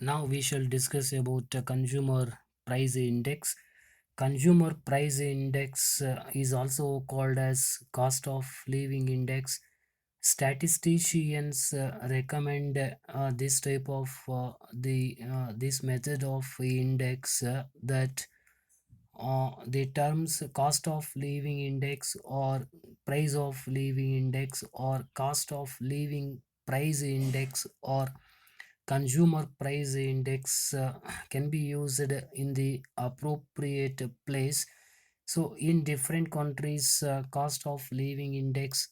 Now we shall discuss about the consumer price index. Consumer price index is also called as cost of living index. Statisticians recommend this type of the this method of index that the terms cost of living index or price of living index or cost of living price index or consumer price index can be used in the appropriate place. So in different countries, cost of living index,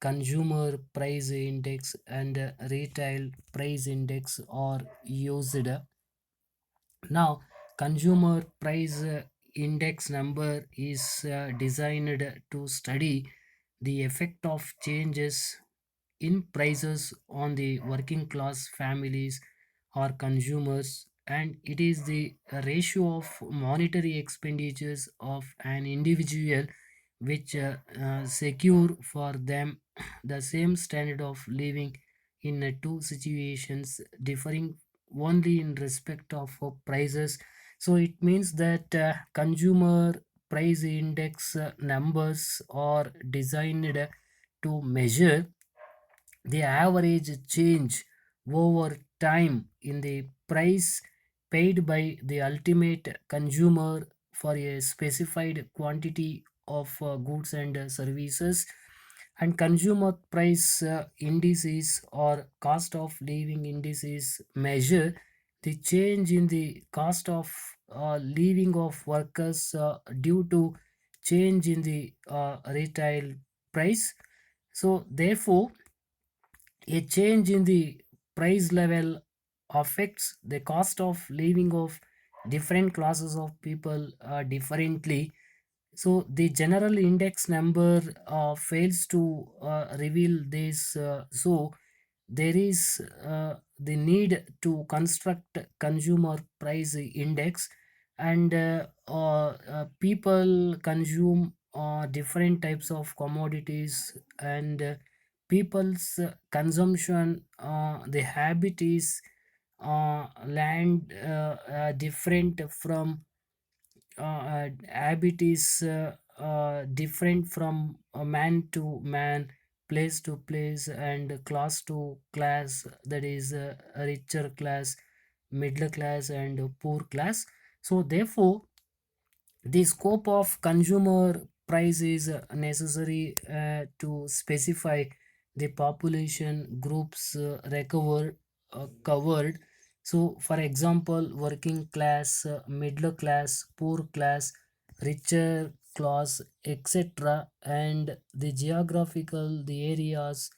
consumer price index and retail price index are used. Now, consumer price index number is designed to study the effect of changes in prices on the working class families or consumers, and it is the ratio of monetary expenditures of an individual which secure for them the same standard of living in two situations differing only in respect of prices. So it means that consumer price index numbers are designed to measure the average change over time in the price paid by the ultimate consumer for a specified quantity of goods and services. And consumer price indices or cost of living indices measure the change in the cost of living of workers due to change in the retail price. So therefore, a change in the price level affects the cost of living of different classes of people differently. So the general index number fails to reveal this. So there is the need to construct consumer price index, and people consume different types of commodities, and people's consumption the habit is land different from habit is different from man to man, place to place, and class to class, that is a richer class, middle class, and a poor class. So therefore, the scope of consumer price is necessary to specify the population groups covered. So, for example, working class, middle class, poor class, richer class, etc. And the geographical, the areas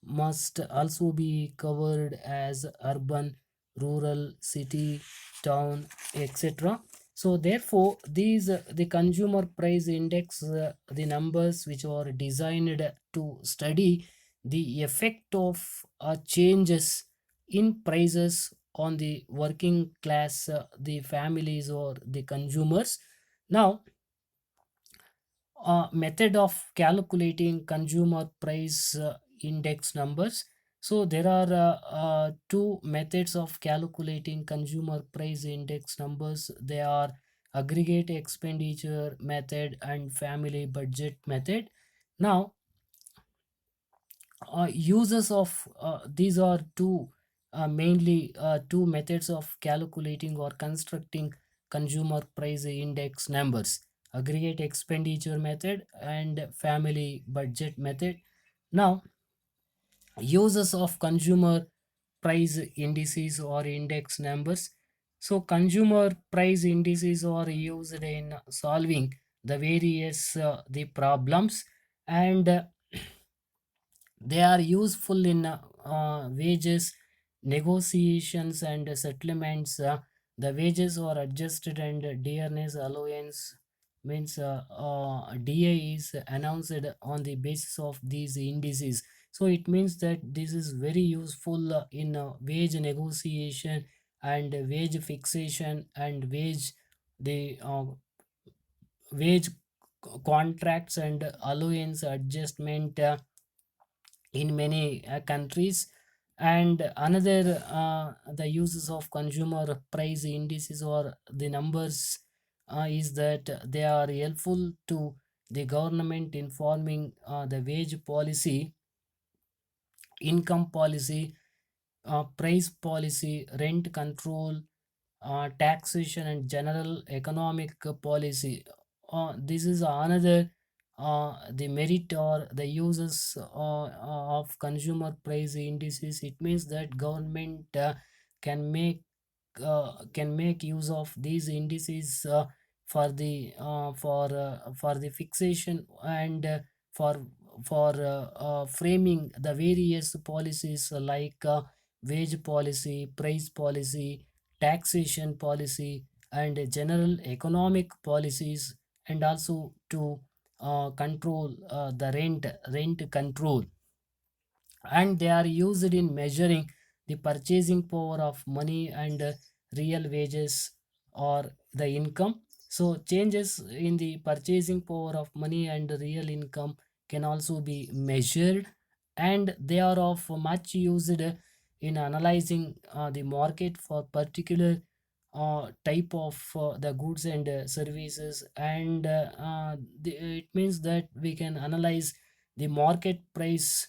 must also be covered as urban, rural, city, town, etc. So therefore, these the consumer price index, the numbers which are designed to study the effect of changes in prices on the working class, the families or the consumers. Now, method of calculating consumer price index numbers. So there are two methods of calculating consumer price index numbers. They are aggregate expenditure method and family budget method. Now, uses of these are two mainly two methods of calculating or constructing consumer price index numbers: aggregate expenditure method and family budget method. Now, uses of consumer price indices or index numbers. So consumer price indices are used in solving the various the problems, and they are useful in wages negotiations and settlements. The wages are adjusted and dearness allowance means DA is announced on the basis of these indices. So it means that this is very useful in wage negotiation and wage fixation and the wage contracts and allowance adjustment in many countries. And another the uses of consumer price indices or the numbers is that they are helpful to the government informing the wage policy, income policy, price policy, rent control, taxation, and general economic policy. This is another the merit or the uses of consumer price indices. It means that government can make can make use of these indices for the fixation and for framing the various policies like wage policy, price policy, taxation policy, and general economic policies, and also to control the rent control. And they are used in measuring the purchasing power of money and real wages or the income. So changes in the purchasing power of money and real income can also be measured, and they are of much used in analyzing the market for particular type of the goods and services. And it means that we can analyze the market price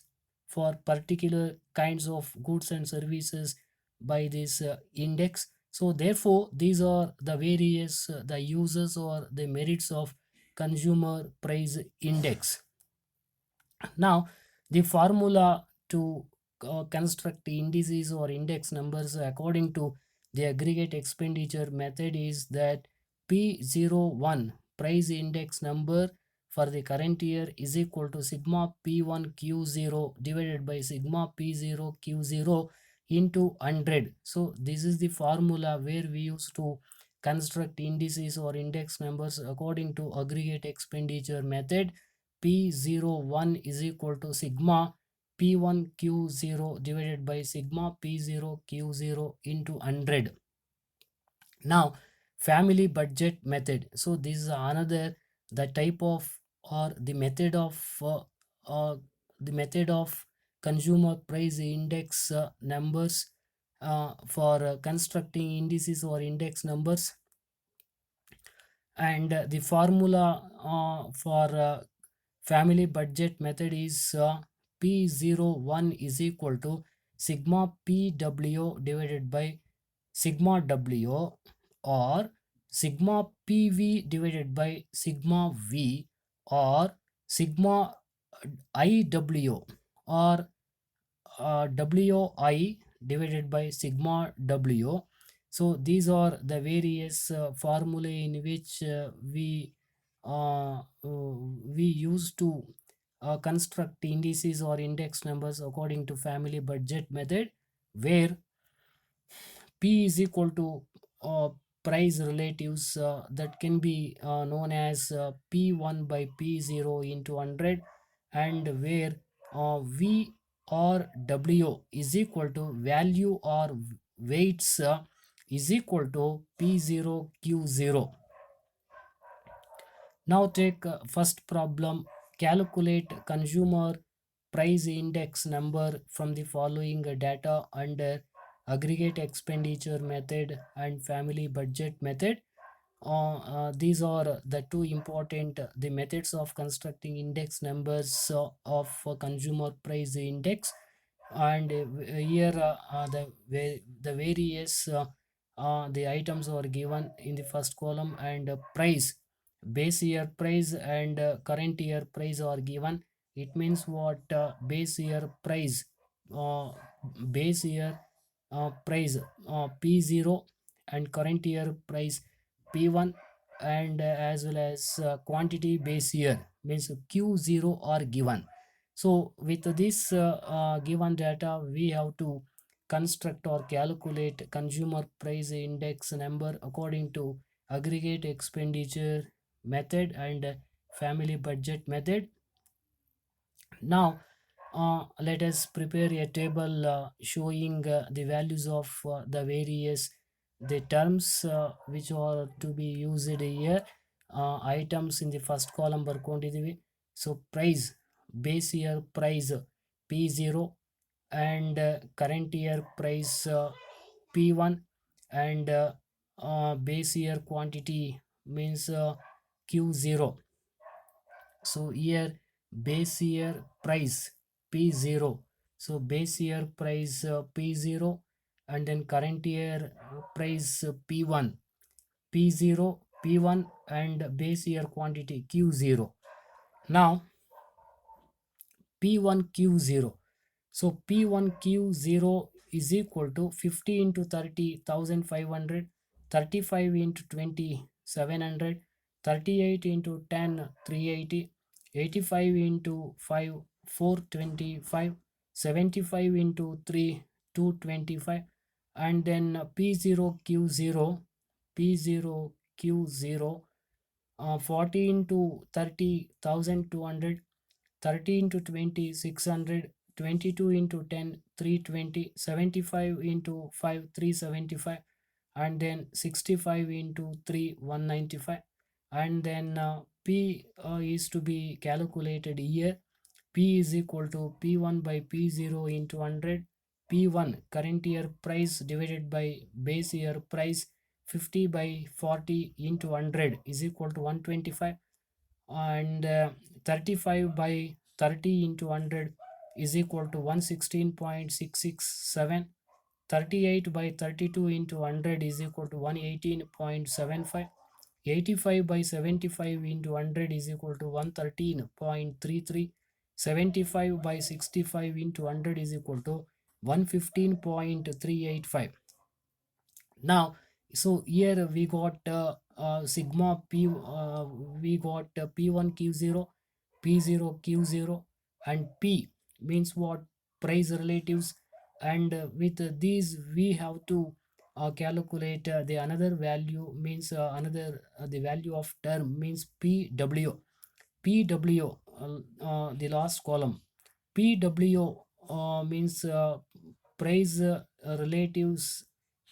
for particular kinds of goods and services by this index. So therefore these are the various the uses or the merits of consumer price index. Now, the formula to construct the indices or index numbers according to the aggregate expenditure method is that P01 price index number for the current year is equal to sigma P1Q0 divided by sigma P0Q0 into 100. So this is the formula where we use to construct indices or index numbers according to aggregate expenditure method. P01 is equal to sigma P1Q0 divided by sigma P0Q0 into 100. Now, family budget method. So this is another the type of or uh, the method of consumer price index numbers for constructing indices or index numbers. And the formula for family budget method is P01 is equal to sigma PW divided by sigma W, or sigma PV divided by sigma V, or sigma IW, or Wi divided by sigma W. So these are the various formulae in which we use to construct indices or index numbers according to family budget method, where P is equal to price relatives that can be known as P1 by P0 into 100, and where V or W is equal to value or weights is equal to P0 Q0. Now take first problem. Calculate consumer price index number from the following data under aggregate expenditure method and family budget method. These are the two important the methods of constructing index numbers of consumer price index. And here the various the items are given in the first column, and price, base year price and current year price are given. It means what base year price, uh, base year price P0, and current year price P1, and as well as quantity base year means Q0 are given. So with this given data, we have to construct or calculate consumer price index number according to aggregate expenditure method and family budget method. Now let us prepare a table showing the values of the various the terms which are to be used here. Items in the first column ಬರ್ಕೊಂಡಿದ್ದೀವಿ. So price, base year price P0, and current year price P1, and base year quantity means Q0. So here base year price P0. So base year price P0, and then current year price P1. P0, P1, and base year quantity Q0. Now P1Q0. So P1Q0 is equal to 50 into 30,500, 35 into 20, 700, 38 into 10, 380, 85 into 5, 425, 75 into 3, 225, and then P0Q0, P0Q0, 40 into 30,200, 30 into 20, 600, 22 into 10, 320, 75 into 5, 375, and then 65 into 3, 195, and then P is to be calculated here. P is equal to P1 by P0 into 100. P1 current year price divided by base year price, 50 by 40 into 100 is equal to 125, and 35 by 30 into 100 is equal to 116.667. 38 by 32 into 100 is equal to 118.75. 85 by 75 into 100 is equal to 113.33. 75 by 65 into 100 is equal to 115.385. Now, so here we got sigma p, we got P1Q0, P0Q0, and P means what? Price relatives. And with these we have to calculate the another value, means another the value of term means PW. PW, the last column. PW means price relatives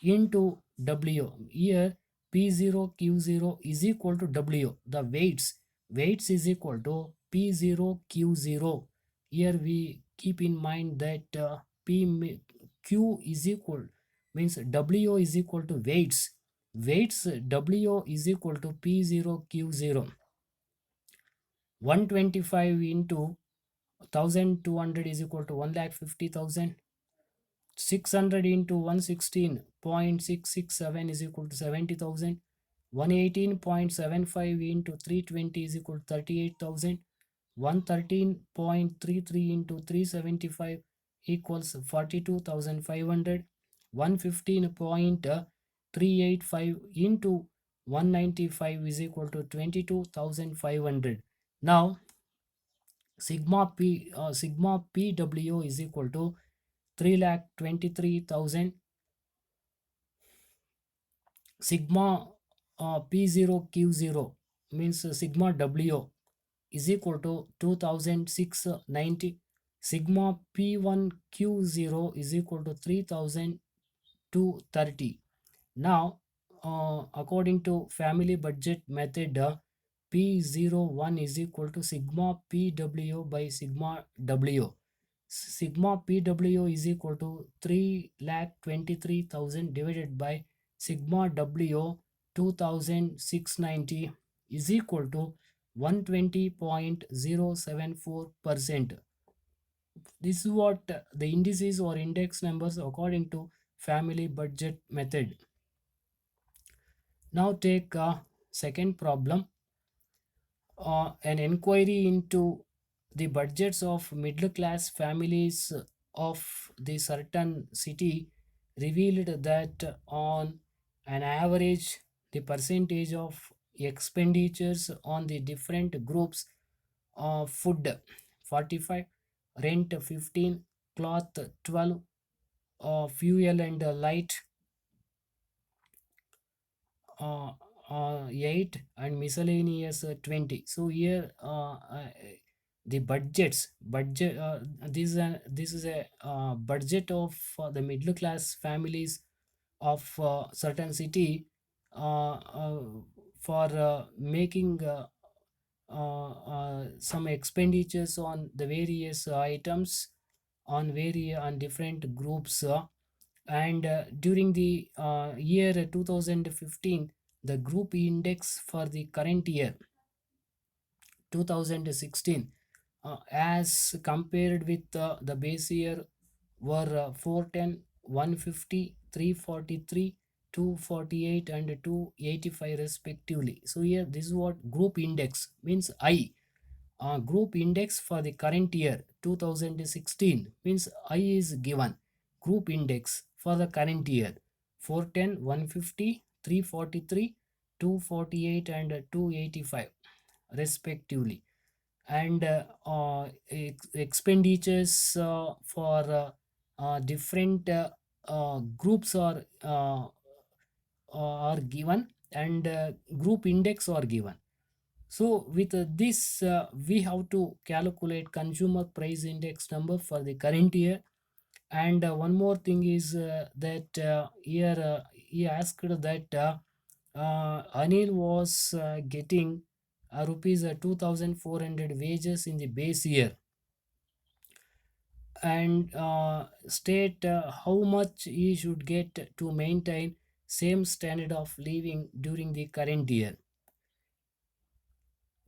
into W. Here P0 Q0 is equal to W. The weights. Weights is equal to P0 Q0. Here we keep in mind that Q is equal, means W is equal to weights. Weights W is equal to P0 Q0. 125 into 1200 is equal to 1,50,000. 600 into 116.667 is equal to 70,000. 118.75 into 320 is equal to 38,000. 113.33 into 375 equals 42,500. 115.385 into 195 is equal to 22,500. Now sigma PW is equal to 3,23,000. Sigma P0Q0 means sigma W is equal to 2,690. Sigma P1Q0 is equal to 3,230. Now, according to family budget method, P01 is equal to sigma PW by sigma W. Sigma PW is equal to 3,23,000 divided by sigma W 2,690 is equal to 120.074%. This is what the indices or index numbers according to family budget method. Now take a second problem. An inquiry into the budgets of middle class families of the certain city revealed that on an average the percentage of expenditures on the different groups of food 45, rent 15, cloth 12, fuel and light uh, 8, and miscellaneous 20. So here the this is a budget of the middle class families of certain city for making some expenditures on the various items on different groups, and during the year 2015, the group index for the current year 2016, as compared with the base year, were 410, 150, 343, 248 and 285 respectively. So here this is what group index means. I group index for the current year 2016 means I is given. Group index for the current year 410, 150, 343, 248 and 285 respectively. And expenditures for different groups are given, and group index are given. So with this, we have to calculate consumer price index number for the current year. And one more thing is that here he asked that Anil was getting rupees 2400 wages in the base year, and state how much he should get to maintain same standard of living during the current year.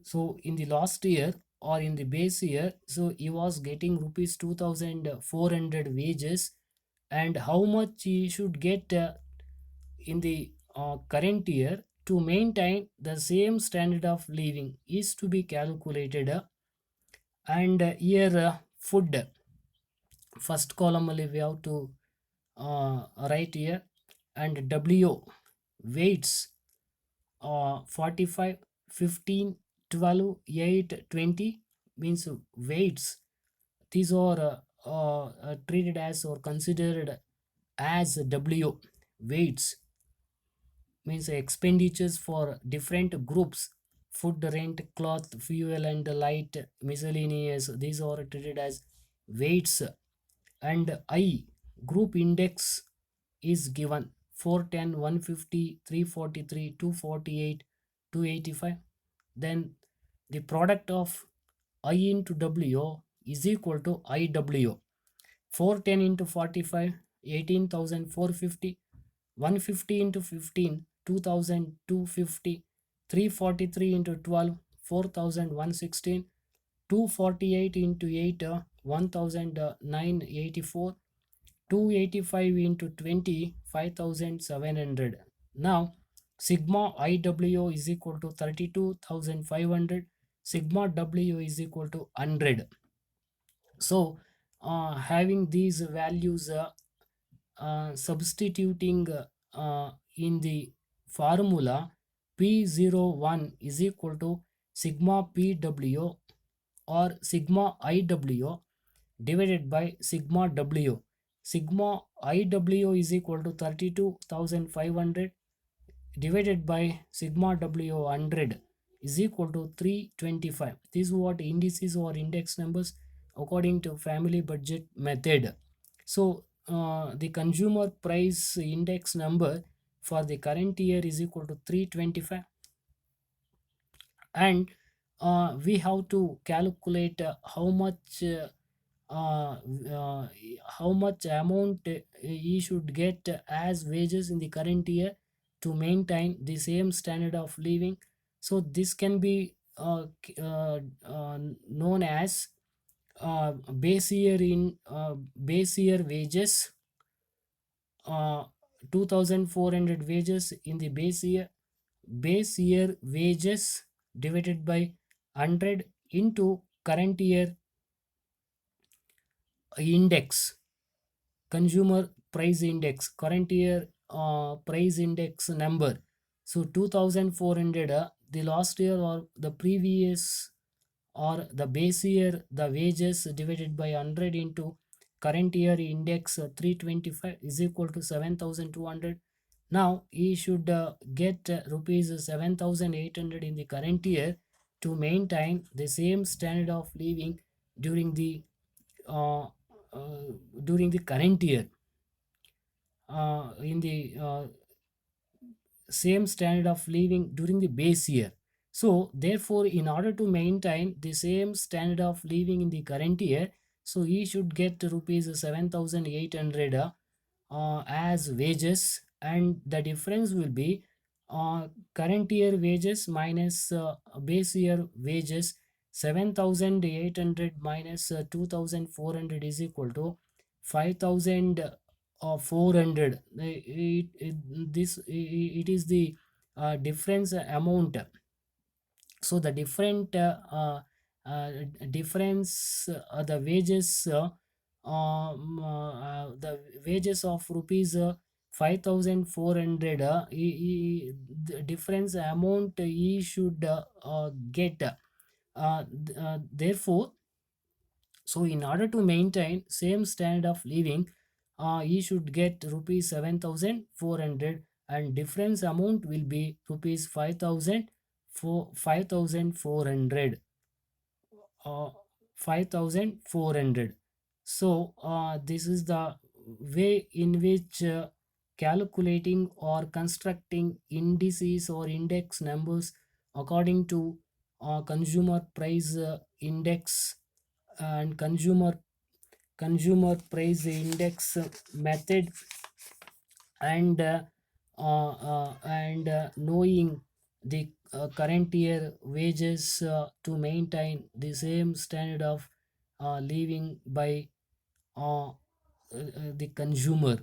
So in the last year or in the base year, so he was getting rupees 2400 wages, and how much he should get in the current year to maintain the same standard of living is to be calculated. And here food, first column only we have to write here. And W, weights, 45, 15, 12, 8, 20 means weights. These are treated as or considered as W. Weights means expenditures for different groups: food, rent, cloth, fuel and light, miscellaneous. These are treated as weights. And I, group index, is given 410, 150, 343, 248, 285. Then the product of I into W is equal to IW. 410 into 45, 18,450. 150 into 15, 2,250. 343 into 12, 4,116. 248 into 8, 1,984. 285 into 20, 5,700. Now sigma IW is equal to 32,500. Sigma W is equal to 100. So having these values, substituting in the formula, P01 is equal to sigma PW or sigma IW divided by sigma W. Sigma IW is equal to 32,500 divided by sigma W 100 is equal to 325. This is what indices or index numbers according to family budget method. So the consumer price index number for the current year is equal to 325. And we have to calculate uh, uh, how much amount he should get as wages in the current year to maintain the same standard of living. So this can be known as base year wages, uh, 2400 wages in the base year wages divided by 100 into current year index, consumer price index, current year price index number. So 2400, the last year or the previous or the base year the wages divided by 100 into current year index 325 is equal to 7200. Now he should get rupees 7800 in the current year to maintain the same standard of living during the uh, during the current year, in the same standard of living during the base year. So therefore, in order to maintain the same standard of living in the current year, so he should get rupees 7,800 as wages, and the difference will be current year wages minus base year wages. 7,800 minus 2,400 is equal to 5,400. It is the difference amount. So the uh, difference, the wages of rupees 5,400, the difference amount he should get. Therefore, so in order to maintain same standard of living, he should get rupees 7,400, and difference amount will be rupees 5,400. uh, 5,400. So this is the way in which calculating or constructing indices or index numbers according to consumer price index and consumer price index method, and knowing the current year wages to maintain the same standard of living by the consumer.